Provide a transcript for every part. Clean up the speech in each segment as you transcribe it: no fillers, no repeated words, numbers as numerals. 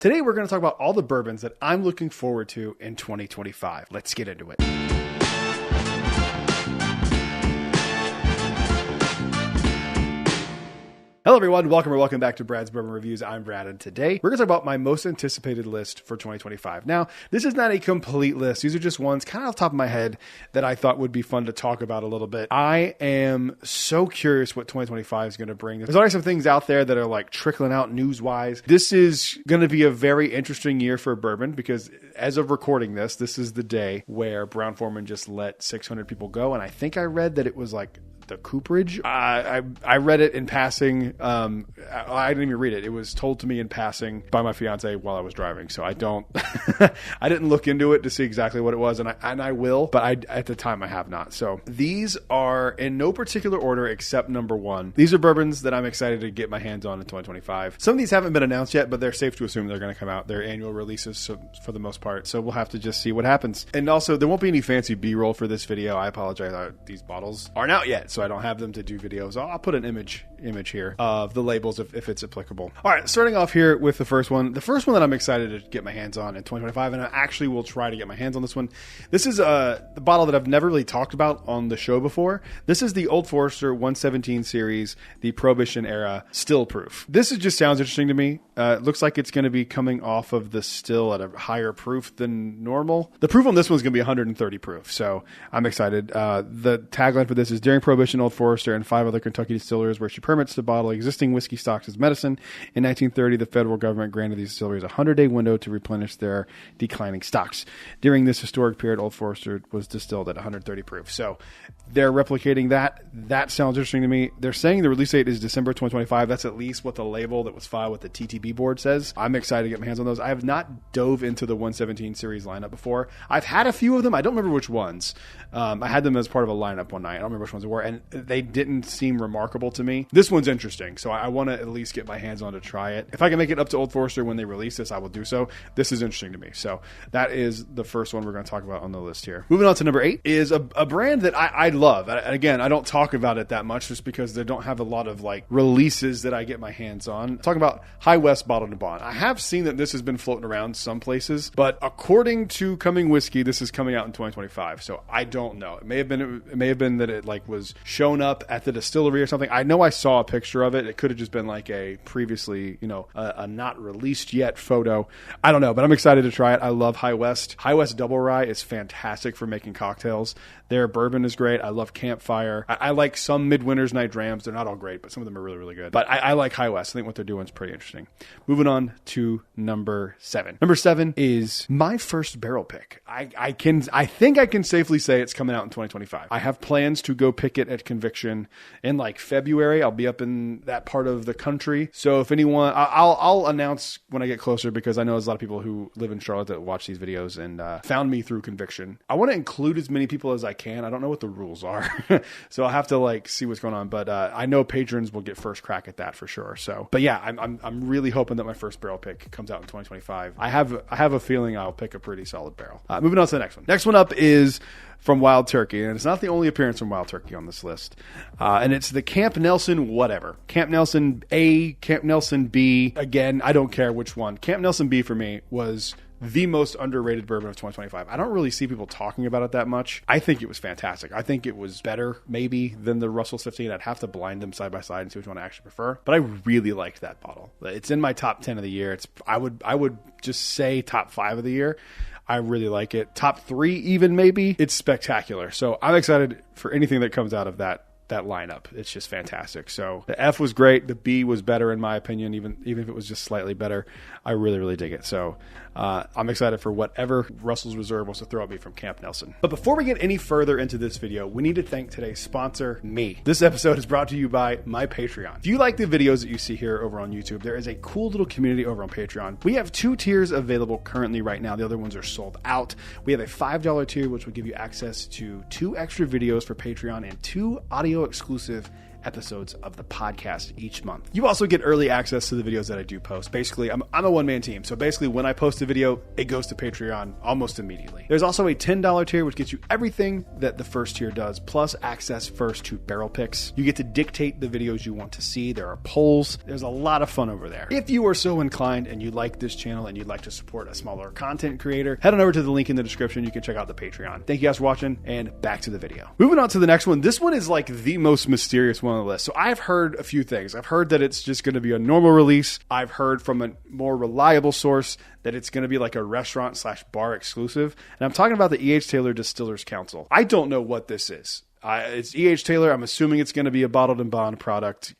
Today we're going to talk about all the bourbons that I'm looking forward to in 2025. Let's get into it. Hello everyone, welcome back to Brad's Bourbon Reviews. I'm Brad, and today we're going to talk about my most anticipated list for 2025. Now, this is not a complete list. These are just ones kind of off the top of my head that I thought would be fun to talk about a little bit. I am so curious what 2025 is going to bring. There's already some things out there that are like trickling out news-wise. This is going to be a very interesting year for bourbon because as of recording this, this is the day where Brown-Forman just let 600 people go, and I think I read that it was like the cooperage. I read it in passing. I didn't even read it. It was told to me in passing by my fiance while I was driving. So I don't, I didn't look into it to see exactly what it was, and I will, but at the time I have not. So these are in no particular order except number one. These are bourbons that I'm excited to get my hands on in 2025. Some of these haven't been announced yet, but they're safe to assume they're going to come out. They're annual releases, so for the most part. So we'll have to just see what happens. And also, there won't be any fancy B-roll for this video. I apologize. These bottles aren't out yet, so I don't have them to do videos. I'll put an image here of the labels if it's applicable. All right, starting off here with the first one. The first one that I'm excited to get my hands on in 2025, and I actually will try to get my hands on this one. This is the bottle that I've never really talked about on the show before. This is the Old Forester 117 series, the Prohibition era still proof. This just sounds interesting to me. It looks like it's going to be coming off of the still at a higher proof than normal. The proof on this one's going to be 130 proof, so I'm excited. The tagline for this is, during Prohibition, Old Forester and 5 other Kentucky distilleries where she permits to bottle existing whiskey stocks as medicine. In 1930, the federal government granted these distilleries a 100-day window to replenish their declining stocks. During this historic period, Old Forester was distilled at 130 proof. So they're replicating that. That sounds interesting to me. They're saying the release date is December 2025. That's at least what the label that was filed with the TTB board says. I'm excited to get my hands on those. I have not dove into the 117 series lineup before. I've had a few of them. I don't remember which ones. I had them as part of a lineup one night. I don't remember which ones they were, and they didn't seem remarkable to me. This one's interesting, so I want to at least get my hands on to try it. If I can make it up to Old Forester when they release this, I will do so. This is interesting to me. So that is the first one we're going to talk about on the list here. Moving on to number 8 is a brand that I love. Again, I don't talk about it that much just because they don't have a lot of like releases that I get my hands on. Talking about High West Bottled and Bond. I have seen that this has been floating around some places, but according to Coming Whiskey, this is coming out in 2025. So I don't know. It may have been that it like was shown up at the distillery or something. I know I saw a picture of it. It could have just been like a previously, a not released yet photo. I don't know, but I'm excited to try it. I love High West. High West Double Rye is fantastic for making cocktails. Their bourbon is great. I love Campfire. I like some Midwinter's Night Drams. They're not all great, but some of them are really, really good. But I like High West. I think what they're doing is pretty interesting. Moving on to number 7. Number 7 is my first barrel pick. I think I can safely say it's coming out in 2025. I have plans to go pick it at Conviction in like February. I'll be up in that part of the country. So if anyone, I'll announce when I get closer, because I know there's a lot of people who live in Charlotte that watch these videos and found me through Conviction. I want to include as many people as I can. I don't know what the rules are. So I'll have to like see what's going on, but I know patrons will get first crack at that for sure. So, but yeah, I'm really hoping that my first barrel pick comes out in 2025. I have a feeling I'll pick a pretty solid barrel. Moving on to the next one. Next one up is from Wild Turkey, and it's not the only appearance from Wild Turkey on this list. And it's the Camp Nelson whatever. Camp Nelson A, Camp Nelson B. Again, I don't care which one. Camp Nelson B for me was the most underrated bourbon of 2025. I don't really see people talking about it that much. I think it was fantastic. I think it was better maybe than the Russell's 15. I'd have to blind them side by side and see which one I actually prefer. But I really liked that bottle. It's in my top 10 of the year. I would just say top 5 of the year. I really like it. Top 3 even maybe. It's spectacular. So I'm excited for anything that comes out of that lineup. It's just fantastic. So the F was great. The B was better in my opinion, even if it was just slightly better. I really, really dig it. So I'm excited for whatever Russell's Reserve wants to throw at me from Camp Nelson. But before we get any further into this video, we need to thank today's sponsor, me. This episode is brought to you by my Patreon. If you like the videos that you see here over on YouTube, there is a cool little community over on Patreon. We have 2 tiers available currently right now. The other ones are sold out. We have a $5 tier, which will give you access to 2 extra videos for Patreon and 2 audio exclusive episodes of the podcast each month. You also get early access to the videos that I do post. Basically, I'm a one-man team. So basically, when I post a video, it goes to Patreon almost immediately. There's also a $10 tier, which gets you everything that the first tier does, plus access first to barrel picks. You get to dictate the videos you want to see. There are polls. There's a lot of fun over there. If you are so inclined and you like this channel and you'd like to support a smaller content creator, head on over to the link in the description. You can check out the Patreon. Thank you guys for watching, and back to the video. Moving on to the next one. This one is like the most mysterious one on the list. So I've heard a few things. I've heard that it's just going to be a normal release. I've heard from a more reliable source that it's going to be like a restaurant/bar exclusive. And I'm talking about the E.H. Taylor Distillers Council. I don't know what this is. It's E.H. Taylor. I'm assuming it's going to be a bottled and bond product.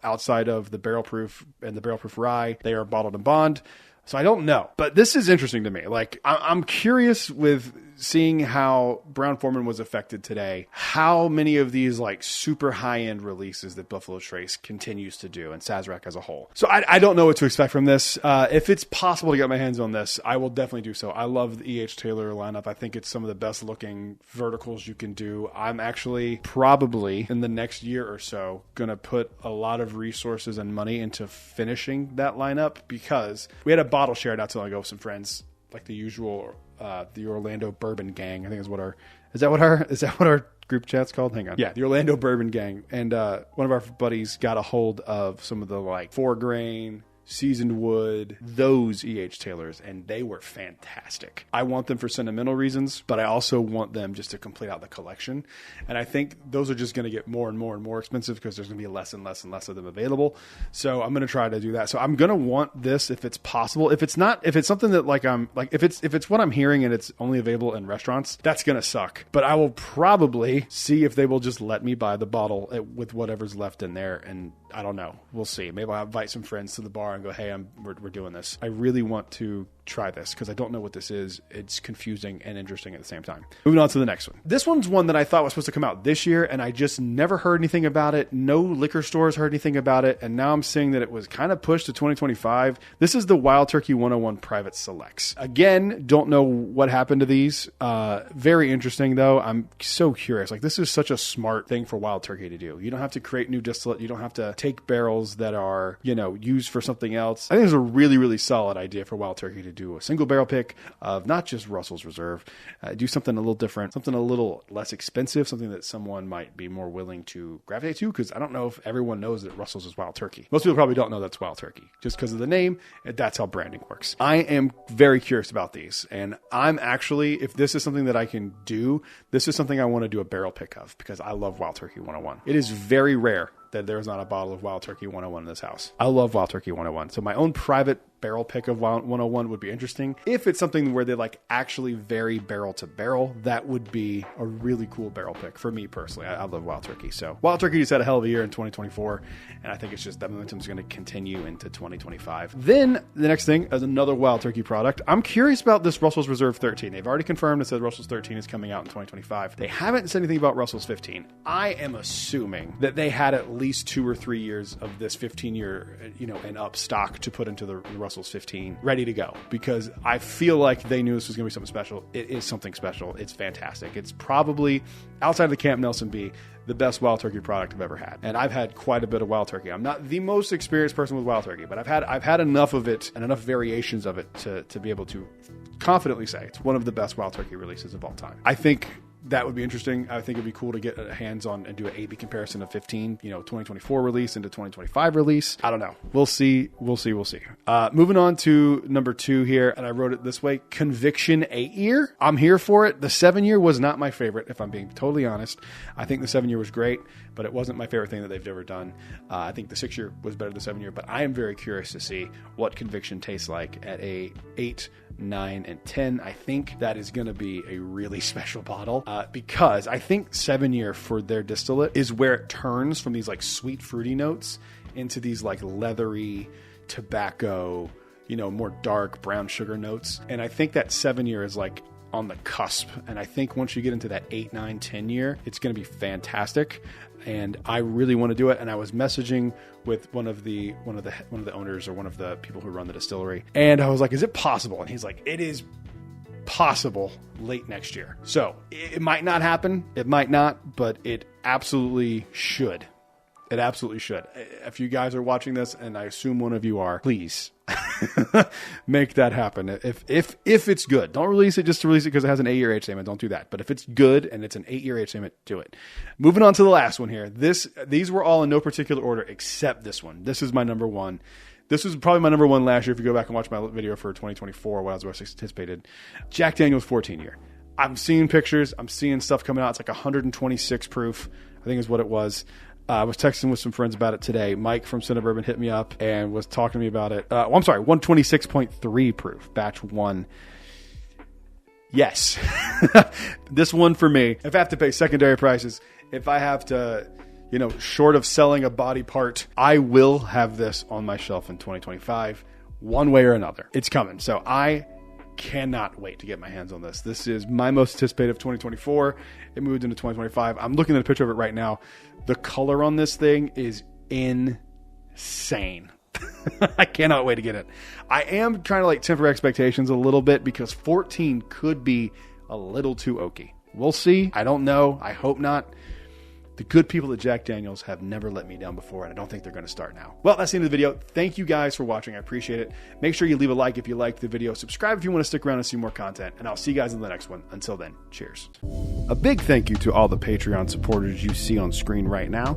Outside of the barrel proof and the barrel proof rye, they are bottled and bond. So I don't know, but this is interesting to me. Like, I'm curious with seeing how Brown-Forman was affected today, how many of these like super high-end releases that Buffalo Trace continues to do and Sazerac as a whole. So I don't know what to expect from this. If it's possible to get my hands on this, I will definitely do so. I love the E.H. Taylor lineup. I think it's some of the best looking verticals you can do. I'm actually probably in the next year or so going to put a lot of resources and money into finishing that lineup, because we had a bottle share not too long ago with some friends, like the usual, the Orlando Bourbon Gang. I think is that what our group chat's called? Hang on. Yeah, the Orlando Bourbon Gang. And one of our buddies got a hold of some of the like 4-grain, seasoned wood, those E.H. Taylors, and they were fantastic. I want them for sentimental reasons, but I also want them just to complete out the collection. And I think those are just going to get more and more and more expensive because there's going to be less and less and less of them available. So I'm going to try to do that. So I'm going to want this if it's possible. If it's something that if it's what I'm hearing and it's only available in restaurants, that's going to suck. But I will probably see if they will just let me buy the bottle with whatever's left in there. And I don't know. We'll see. Maybe I'll invite some friends to the bar and go, hey, we're doing this. I really want to try this because I don't know what this is. It's confusing and interesting at the same time. Moving on to the next one. This one's one that I thought was supposed to come out this year, and I just never heard anything about it. No liquor stores heard anything about it, and now I'm seeing that it was kind of pushed to 2025. This is the Wild Turkey 101 Private Selects. Again, don't know what happened to these. Very interesting, though. I'm so curious. Like, this is such a smart thing for Wild Turkey to do. You don't have to create new distillate. You don't have to take barrels that are, used for something else. I think it's a really, really solid idea for Wild Turkey to do a single barrel pick of not just Russell's Reserve, do something a little different, something a little less expensive, something that someone might be more willing to gravitate to, because I don't know if everyone knows that Russell's is Wild Turkey. Most people probably don't know that's Wild Turkey just because of the name. That's how branding works. I am very curious about these, and I'm actually, if this is something that I can do, this is something I want to do a barrel pick of because I love Wild Turkey 101. It is very rare that there's not a bottle of Wild Turkey 101 in this house. I love Wild Turkey 101. So my own private barrel pick of Wild 101 would be interesting. If it's something where they like actually vary barrel to barrel, that would be a really cool barrel pick for me personally. I love Wild Turkey. So Wild Turkey just had a hell of a year in 2024, and I think it's just that momentum is going to continue into 2025. Then the next thing is another Wild Turkey product. I'm curious about this Russell's Reserve 13. They've already confirmed and said Russell's 13 is coming out in 2025. They haven't said anything about Russell's 15. I am assuming that they had at least 2 or 3 years of this 15-year, and up stock to put into the Russell's 15 ready to go, because I feel like they knew this was going to be something special. It is something special. It's fantastic. It's probably, outside of the Camp Nelson B, the best Wild Turkey product I've ever had. And I've had quite a bit of Wild Turkey. I'm not the most experienced person with Wild Turkey, but I've had enough of it and enough variations of it to be able to confidently say it's one of the best Wild Turkey releases of all time. I think that would be interesting. I think it'd be cool to get hands on and do an A/B comparison of 15, 2024 release into 2025 release. I don't know. We'll see. Moving on to number 2 here, and I wrote it this way: Conviction 8-year. I'm here for it. The 7-year was not my favorite, if I'm being totally honest. I think the 7-year was great, but it wasn't my favorite thing that they've ever done. I think the 6-year was better than the 7-year, but I am very curious to see what Conviction tastes like at a 8, 9, and 10. I think that is going to be a really special bottle because I think 7-year for their distillate is where it turns from these like sweet fruity notes into these like leathery tobacco, more dark brown sugar notes. And I think that 7-year is like on the cusp. And I think once you get into that 8, 9, 10 year, it's going to be fantastic. And I really want to do it. And I was messaging with one of the owners or one of the people who run the distillery, and I was like, "Is it possible?" And he's like, "It is possible late next year." So it might not happen. It might not, but it absolutely should. It absolutely should. If you guys are watching this, and I assume one of you are, please make that happen. If it's good, don't release it just to release it because it has an 8-year age statement. Don't do that. But if it's good and it's an 8-year age statement, do it. Moving on to the last one here. These were all in no particular order except this one. This is my number one. This was probably my number one last year. If you go back and watch my video for 2024, what I was most anticipated. Jack Daniel's 14-year. I'm seeing pictures. I'm seeing stuff coming out. It's like 126 proof, I think is what it was. I was texting with some friends about it today. Mike from Cinnabon Bourbon hit me up and was talking to me about it. I'm sorry, 126.3 proof, batch 1. Yes. This one for me, if I have to pay secondary prices, if I have to, short of selling a body part, I will have this on my shelf in 2025, one way or another. It's coming. So I cannot wait to get my hands on this. This is my most anticipated of 2024. It moved into 2025. I'm looking at a picture of it right now. The color on this thing is insane. I cannot wait to get it. I am trying to temper expectations a little bit because 14 could be a little too oaky. We'll see. I don't know. I hope not. The good people at Jack Daniel's have never let me down before, and I don't think they're going to start now. Well, that's the end of the video. Thank you guys for watching. I appreciate it. Make sure you leave a like if you liked the video. Subscribe if you want to stick around and see more content, and I'll see you guys in the next one. Until then, cheers. A big thank you to all the Patreon supporters you see on screen right now.